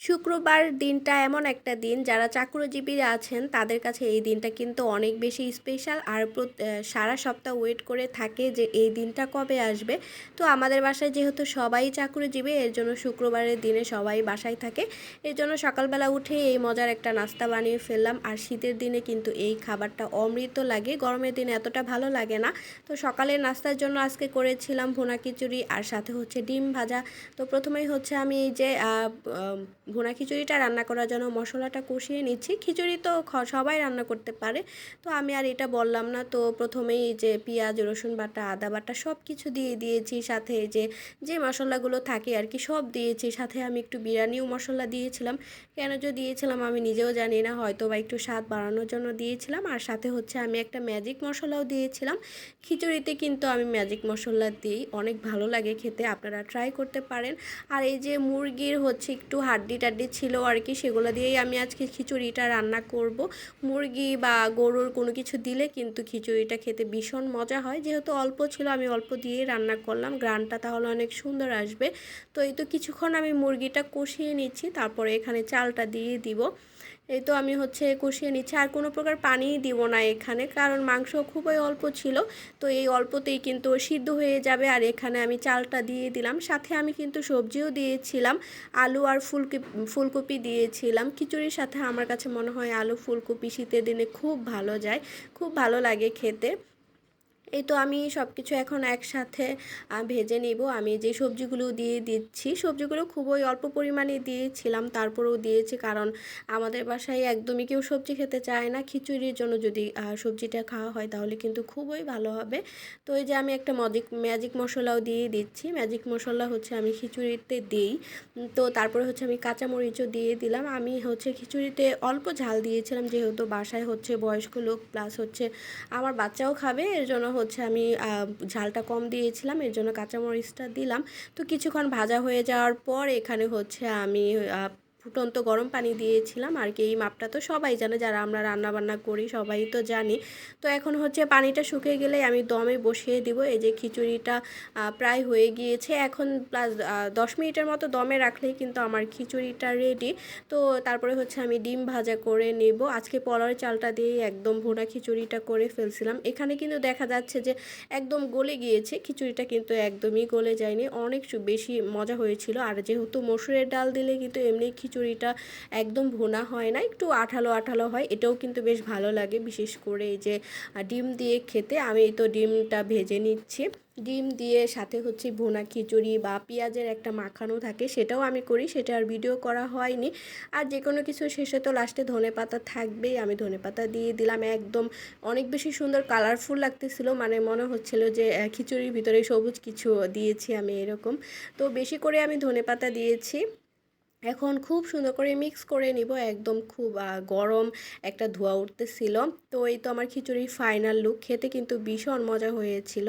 শুক্রবার দিনটা এমন একটা দিন যারা চাকরিজীবীরা আছেন তাদের কাছে এই দিনটা কিন্তু অনেক বেশি স্পেশাল আর সারা সপ্তাহ ওয়েট করে থাকে যে এই দিনটা কবে আসবে। তো আমাদের বাসায় যেহেতু সবাই চাকরিজীবী এর জন্য শুক্রবারের দিনে সবাই বাসায় থাকে। এর জন্য সকালবেলা উঠে এই মজার একটা নাস্তা বানিয়ে ফেললাম। আর শীতের দিনে কিন্তু এই খাবারটা অমৃত লাগে, গরমের দিনে এতটা ভালো লাগে না। তো সকালের নাস্তার জন্য আজকে করেছিলাম ভুনা খিচুড়ি আর সাথে হচ্ছে ডিম ভাজা। তো প্রথমেই হচ্ছে আমি এই যে ভুনা খিচুড়িটা রান্না করার জন্য মশলাটা কষিয়ে নিচ্ছি। খিচুড়ি তো সবাই রান্না করতে পারে, তো আমি আর এটা বললাম না। তো প্রথমেই এই যে পেঁয়াজ রসুন বাটা আদা বাটা সব কিছু দিয়ে দিয়েছি, সাথে এই যে যে মশলাগুলো থাকে আর কি সব দিয়েছি। সাথে আমি একটু বিরিয়ানিও মশলা দিয়েছিলাম, কেন যে দিয়েছিলাম আমি নিজেও জানি না, হয়তো বা একটু স্বাদ বাড়ানোর জন্য দিয়েছিলাম। আর সাথে হচ্ছে আমি একটা ম্যাজিক মশলাও দিয়েছিলাম। খিচুড়িতে কিন্তু আমি ম্যাজিক মশলা দিই, অনেক ভালো লাগে খেতে, আপনারা ট্রাই করতে পারেন। আর এই যে মুরগির হচ্ছে একটু হাড্ডি টাড্ডি ছিল আর কি, সেগুলো দিয়েই আমি আজকে খিচুড়িটা রান্না করব। মুরগি বা গরুর কোনো কিছু দিলে কিন্তু খিচুড়িটা খেতে ভীষণ মজা হয়। যেহেতু অল্প ছিল আমি অল্প দিয়েই রান্না করলাম, গ্রানটা তাহলে অনেক সুন্দর আসবে। তো এই তো কিছুক্ষণ আমি মুরগিটা কষিয়ে নিচ্ছি, তারপরে এখানে চালটা দিয়ে দিব। এই তো আমি হচ্ছে কষিয়ে নিচ্ছি, আর কোনো প্রকার পানিই দিব না এখানে, কারণ মাংস খুবই অল্প ছিল। তো এই অল্পতেই কিন্তু সিদ্ধ হয়ে যাবে। আর এখানে আমি চালটা দিয়ে দিলাম, সাথে আমি কিন্তু সবজিও দিয়েছিলাম, আলু আর ফুলকপি দিয়েছিলাম। খিচুড়ির সাথে আমার কাছে মনে হয় আলু ফুলকপি শীতের দিনে খুব ভালো যায়, খুব ভালো লাগে খেতে। এই তো আমি সব কিছু এখন একসাথে ভেজে নিব। আমি যে সবজিগুলো দিয়ে দিচ্ছি, সবজিগুলো খুবই অল্প পরিমাণে দিয়েছিলাম, তারপরেও দিয়েছি কারণ আমাদের বাসায় একদমই কেউ সবজি খেতে চায় না। খিচুড়ির জন্য যদি সবজিটা খাওয়া হয় তাহলে কিন্তু খুবই ভালো হবে। তো এই যে আমি একটা ম্যাজিক মশলাও দিয়ে দিচ্ছি। ম্যাজিক মশলা হচ্ছে আমি খিচুড়িতে দিই। তো তারপরে হচ্ছে আমি কাঁচামরিচও দিয়ে দিলাম। আমি হচ্ছে খিচুড়িতে অল্প ঝাল দিয়েছিলাম, যেহেতু বাসায় হচ্ছে বয়স্ক লোক প্লাস হচ্ছে আমার বাচ্চাও খাবে, এর জন্য হচ্ছে আমি ঝালটা কম দিয়েছিলাম, এর জন্য কাঁচামরিচটা দিলাম। তো কিছুক্ষণ ভাজা হয়ে যাওয়ার পর এখানে হচ্ছে আমি ফুটন্ত গরম পানি দিয়েছিলাম আর কি। এই মাপটা তো সবাই জানে, যারা আমরা রান্না বান্না করি সবাই তো জানি। তো এখন হচ্ছে পানিটা শুকিয়ে গেলে আমি দমে বসিয়ে দিব। এই যে খিচুড়িটা প্রায় হয়ে গিয়েছে, এখন প্লাস 10 মিনিটের মতো দমে রাখলেই কিন্তু আমার খিচুড়িটা রেডি। তো তারপরে হচ্ছে আমি ডিম ভাজা করে নেব। আজকে পোলাওয়ের চালটা দিয়ে একদম ভুনা খিচুড়িটা করে ফেলছিলাম। এখানে কিন্তু দেখা যাচ্ছে যে একদম গলে গিয়েছে, খিচুড়িটা কিন্তু একদমই গলে যায়নি, অনেক বেশি মজা হয়েছিল। আর যেহেতু মসুরের ডাল দিলে কিন্তু এমনি খিচুড়িটা একদম ভুনা হয় না, একটু আঠালো আঠালো হয়, এটাও কিন্তু বেশ ভালো লাগে, বিশেষ করে এই যে ডিম দিয়ে খেতে। আমি তো ডিমটা ভেজে নিচ্ছি, ডিম দিয়ে সাথে হচ্ছে ভুনা খিচুড়ি বা পেঁয়াজের একটা মাখানো থাকে, সেটাও আমি করি, সেটা আর ভিডিও করা হয়নি। আর যে কোনো কিছু শেষে তো লাস্টে ধনেপাতা থাকবেই, আমি ধনেপাতা দিয়ে দিলাম। একদম অনেক বেশি সুন্দর কালারফুল লাগতেছিল, মানে মনে হচ্ছিল যে খিচুড়ির ভিতরে সবুজ কিছু দিয়েছি আমি এরকম। তো বেশি করে আমি ধনেপাতা দিয়েছি। এখন খুব সুন্দর করে মিক্স করে নিব, একদম খুব গরম একটা ধোঁয়া উঠতেছিল। তো এই তো আমার খিচুড়ির ফাইনাল লুক, খেতে কিন্তু ভীষণ মজা হয়েছিল।